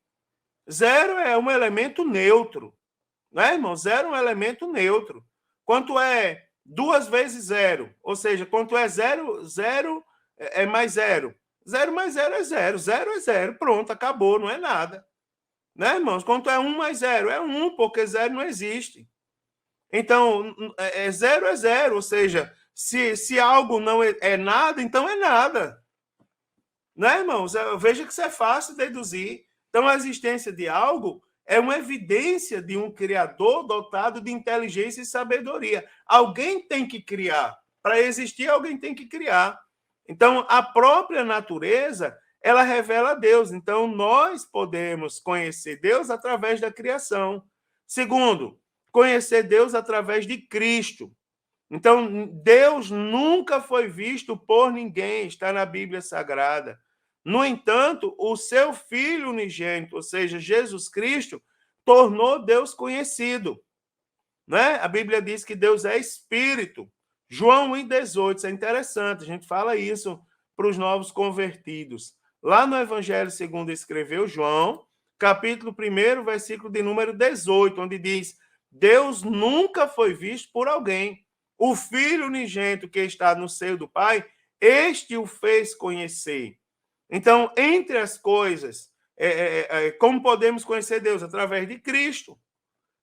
Zero é um elemento neutro. Né, irmão? Zero é um elemento neutro. Quanto é 2 vezes zero? Ou seja, quanto é zero, zero é mais zero. Zero mais zero é zero. Zero é zero. Pronto, acabou, não é nada. Né, irmãos? Quanto é 1 mais zero? É 1, porque zero não existe. Então, zero é zero, ou seja, se algo não é nada, então é nada. Né, irmãos? Veja que isso é fácil deduzir. Então, a existência de algo é uma evidência de um criador dotado de inteligência e sabedoria. Alguém tem que criar. Para existir, alguém tem que criar. Então, a própria natureza, ela revela Deus. Então, nós podemos conhecer Deus através da criação. Segundo, conhecer Deus através de Cristo. Então, Deus nunca foi visto por ninguém, está na Bíblia Sagrada. No entanto, o seu Filho unigênito, ou seja, Jesus Cristo, tornou Deus conhecido. Né? A Bíblia diz que Deus é Espírito. João 1,18, isso é interessante, a gente fala isso para os novos convertidos. Lá no Evangelho segundo escreveu João, capítulo 1, versículo de número 18, onde diz: Deus nunca foi visto por alguém. O Filho unigênito que está no seio do Pai, este o fez conhecer. Então, entre as coisas, como podemos conhecer Deus? Através de Cristo.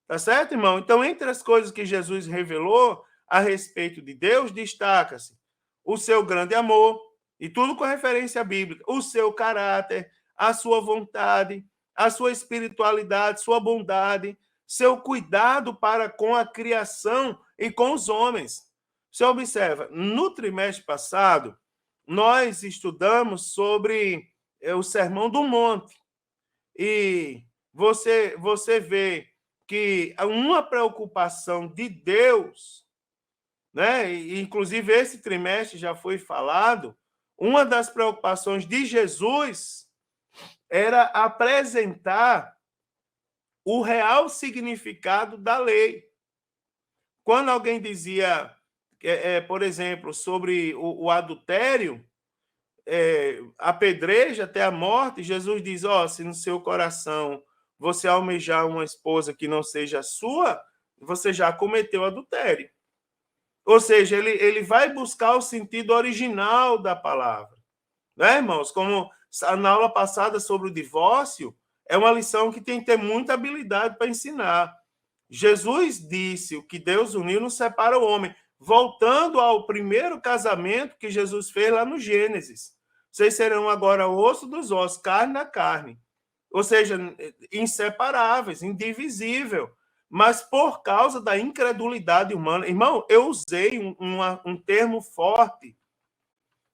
Tá certo, irmão? Então, entre as coisas que Jesus revelou a respeito de Deus, destaca-se o seu grande amor, e tudo com referência à Bíblia, o seu caráter, a sua vontade, a sua espiritualidade, sua bondade, seu cuidado para com a criação e com os homens. Você observa, no trimestre passado, nós estudamos sobre o Sermão do Monte, e você vê que uma preocupação de Deus, né? E, inclusive esse trimestre já foi falado, uma das preocupações de Jesus era apresentar o real significado da lei. Quando alguém dizia, por exemplo, sobre o adultério, apedreja até a morte, Jesus diz, se no seu coração você almejar uma esposa que não seja sua, você já cometeu adultério. Ou seja, ele vai buscar o sentido original da palavra. Né, irmãos? Como na aula passada sobre o divórcio, é uma lição que tem que ter muita habilidade para ensinar. Jesus disse, o que Deus uniu não separa o homem. Voltando ao primeiro casamento que Jesus fez lá no Gênesis. Vocês serão agora osso dos ossos, carne da carne. Ou seja, inseparáveis, indivisível. mas por causa da incredulidade humana. Irmão, eu usei um termo forte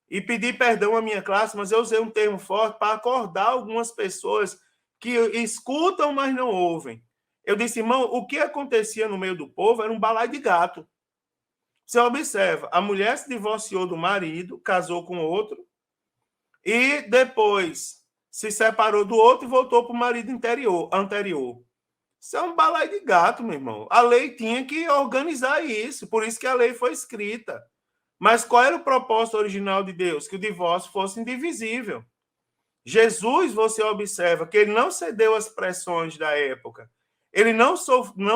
e pedi perdão à minha classe, mas eu usei um termo forte para acordar algumas pessoas que escutam, mas não ouvem. Eu disse, irmão, o que acontecia no meio do povo era um balaio de gato. Você observa, a mulher se divorciou do marido, casou com outro, e depois se separou do outro e voltou para o marido anterior. Isso é um balaio de gato, meu irmão. A lei tinha que organizar isso, por isso que a lei foi escrita. Mas qual era o propósito original de Deus? Que o divórcio fosse indivisível. Jesus, você observa que ele não cedeu às pressões da época. Ele não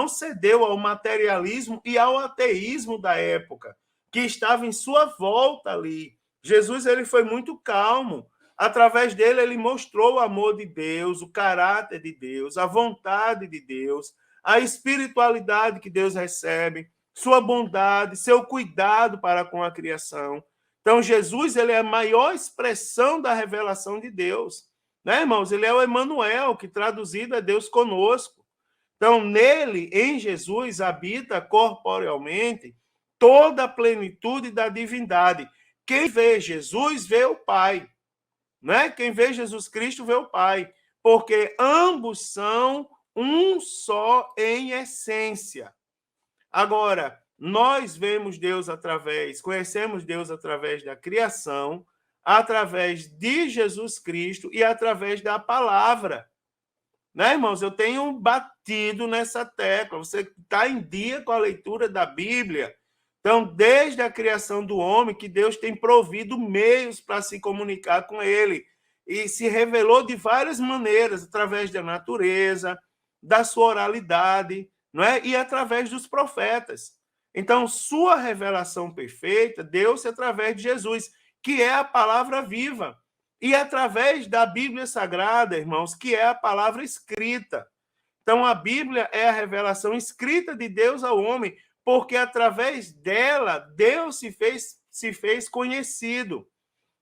cedeu ao materialismo e ao ateísmo da época, que estava em sua volta ali. Jesus ele foi muito calmo. Através dele, ele mostrou o amor de Deus, o caráter de Deus, a vontade de Deus, a espiritualidade que Deus recebe, sua bondade, seu cuidado para com a criação. Então, Jesus ele é a maior expressão da revelação de Deus. Né, irmãos? Ele é o Emanuel, que traduzido é Deus conosco. Então, nele, em Jesus, habita corporealmente toda a plenitude da divindade. Quem vê Jesus, vê o Pai. Né? Quem vê Jesus Cristo, vê o Pai. Porque ambos são um só em essência. Agora, nós vemos Deus conhecemos Deus através da criação, através de Jesus Cristo e através da palavra. Né, irmãos? Eu tenho batido nessa tecla. Você está em dia com a leitura da Bíblia. Então, desde a criação do homem, que Deus tem provido meios para se comunicar com ele. E se revelou de várias maneiras, através da natureza, da sua oralidade, não é? E através dos profetas. Então, sua revelação perfeita deu-se através de Jesus, que é a palavra viva. E através da Bíblia Sagrada, irmãos, que é a palavra escrita. Então, a Bíblia é a revelação escrita de Deus ao homem, porque através dela, Deus se fez conhecido.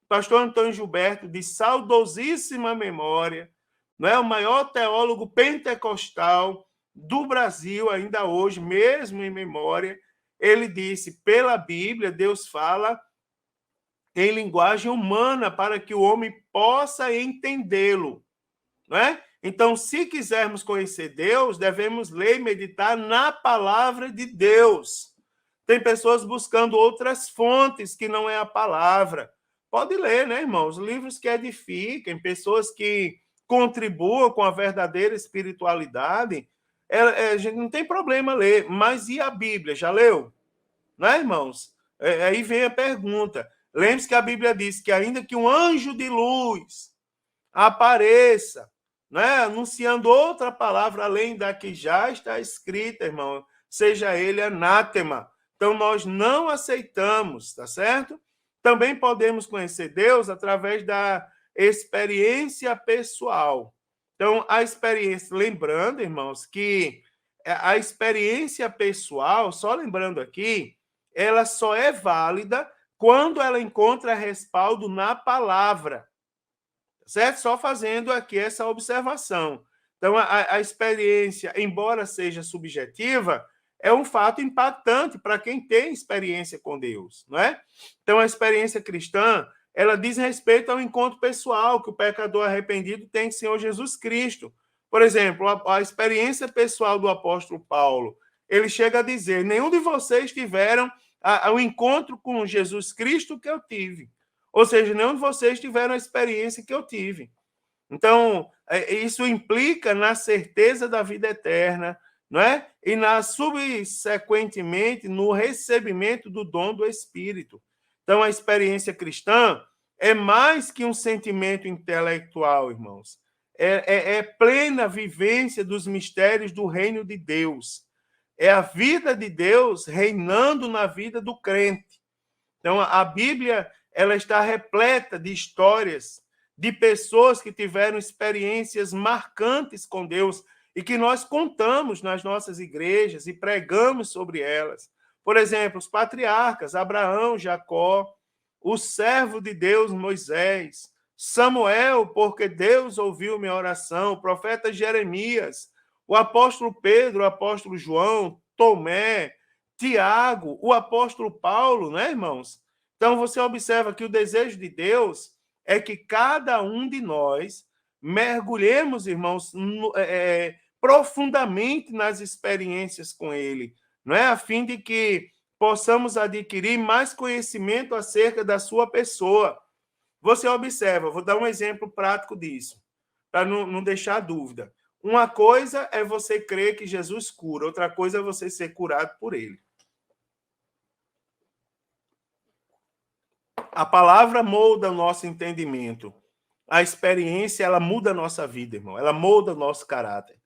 Pastor Antônio Gilberto, de saudosíssima memória, não é o maior teólogo pentecostal do Brasil, ainda hoje, mesmo em memória, ele disse, pela Bíblia, Deus fala em linguagem humana para que o homem possa entendê-lo, não é? Então, se quisermos conhecer Deus, devemos ler e meditar na palavra de Deus. Tem pessoas buscando outras fontes que não é a palavra. Pode ler, né, irmãos? Livros que edifiquem, pessoas que contribuam com a verdadeira espiritualidade. A gente não tem problema ler, mas e a Bíblia? Já leu? Né, irmãos? Aí vem a pergunta. Lembre-se que a Bíblia diz que ainda que um anjo de luz apareça, né, anunciando outra palavra além da que já está escrita, irmão, seja ele anátema. Então, nós não aceitamos, tá certo? Também podemos conhecer Deus através da experiência pessoal. Então, a experiência, lembrando, irmãos, que a experiência pessoal, só lembrando aqui, ela só é válida quando ela encontra respaldo na palavra, certo? Só fazendo aqui essa observação. Então, a experiência, embora seja subjetiva, é um fato impactante para quem tem experiência com Deus, não é? Então, a experiência cristã, ela diz respeito ao encontro pessoal que o pecador arrependido tem com o Senhor Jesus Cristo. Por exemplo, a experiência pessoal do apóstolo Paulo, ele chega a dizer, nenhum de vocês tiveram o encontro com Jesus Cristo que eu tive. Ou seja, nenhum de vocês tiveram a experiência que eu tive. Então, isso implica na certeza da vida eterna, não é? E subsequentemente no recebimento do dom do Espírito. Então, a experiência cristã é mais que um sentimento intelectual, irmãos. É plena vivência dos mistérios do reino de Deus. É a vida de Deus reinando na vida do crente. Então, a Bíblia ela está repleta de histórias de pessoas que tiveram experiências marcantes com Deus e que nós contamos nas nossas igrejas e pregamos sobre elas. Por exemplo, os patriarcas, Abraão, Jacó, o servo de Deus, Moisés, Samuel, porque Deus ouviu minha oração, o profeta Jeremias, o apóstolo Pedro, o apóstolo João, Tomé, Tiago, o apóstolo Paulo, né, irmãos? Então, você observa que o desejo de Deus é que cada um de nós mergulhemos, irmãos, profundamente nas experiências com Ele, não é? A fim de que possamos adquirir mais conhecimento acerca da sua pessoa. Você observa, vou dar um exemplo prático disso, para não deixar dúvida. Uma coisa é você crer que Jesus cura, outra coisa é você ser curado por Ele. A palavra molda o nosso entendimento. A experiência, ela muda a nossa vida, irmão. Ela molda o nosso caráter.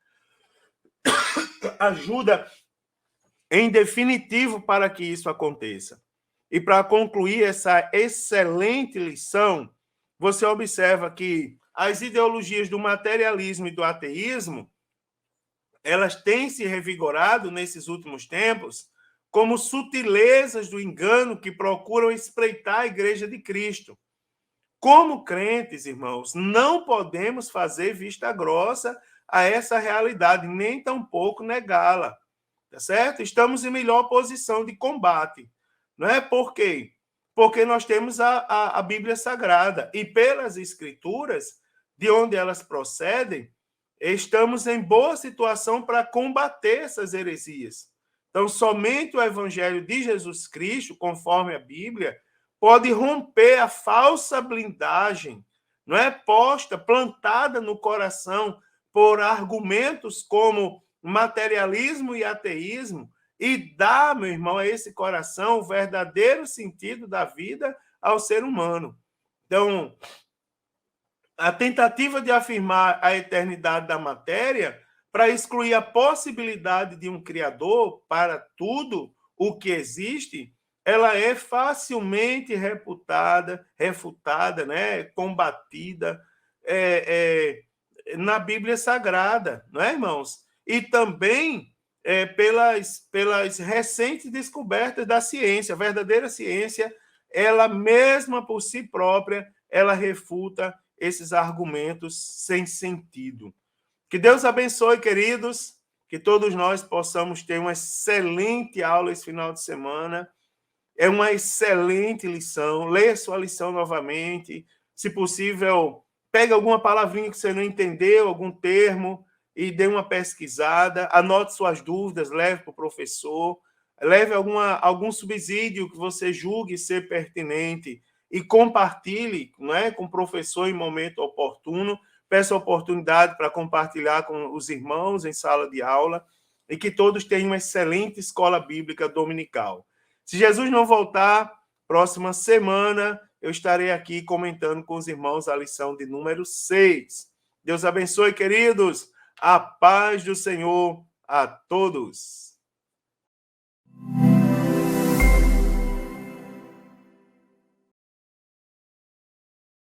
Ajuda, em definitivo, para que isso aconteça. E para concluir essa excelente lição, você observa que as ideologias do materialismo e do ateísmo, elas têm se revigorado nesses últimos tempos como sutilezas do engano que procuram espreitar a Igreja de Cristo. Como crentes, irmãos, não podemos fazer vista grossa a essa realidade, nem tampouco negá-la, tá certo? Estamos em melhor posição de combate, não é? Por quê? Porque nós temos a Bíblia Sagrada e pelas Escrituras, de onde elas procedem, estamos em boa situação para combater essas heresias. Então, somente o Evangelho de Jesus Cristo, conforme a Bíblia, pode romper a falsa blindagem, não é, posta, plantada no coração por argumentos como materialismo e ateísmo, e dar, meu irmão, a esse coração o verdadeiro sentido da vida ao ser humano. Então, a tentativa de afirmar a eternidade da matéria para excluir a possibilidade de um Criador para tudo o que existe, ela é facilmente refutada, né? Combatida na Bíblia Sagrada, não é, irmãos? E também pelas recentes descobertas da ciência. A verdadeira ciência, ela mesma por si própria, ela refuta esses argumentos sem sentido. Que Deus abençoe, queridos, que todos nós possamos ter uma excelente aula esse final de semana. É uma excelente lição. Leia sua lição novamente. Se possível, pegue alguma palavrinha que você não entendeu, algum termo, e dê uma pesquisada. Anote suas dúvidas, leve para o professor. Leve algum subsídio que você julgue ser pertinente e compartilhe, não é, com o professor em momento oportuno. Peça oportunidade para compartilhar com os irmãos em sala de aula e que todos tenham uma excelente escola bíblica dominical. Se Jesus não voltar, próxima semana eu estarei aqui comentando com os irmãos a lição de número 6. Deus abençoe, queridos. A paz do Senhor a todos.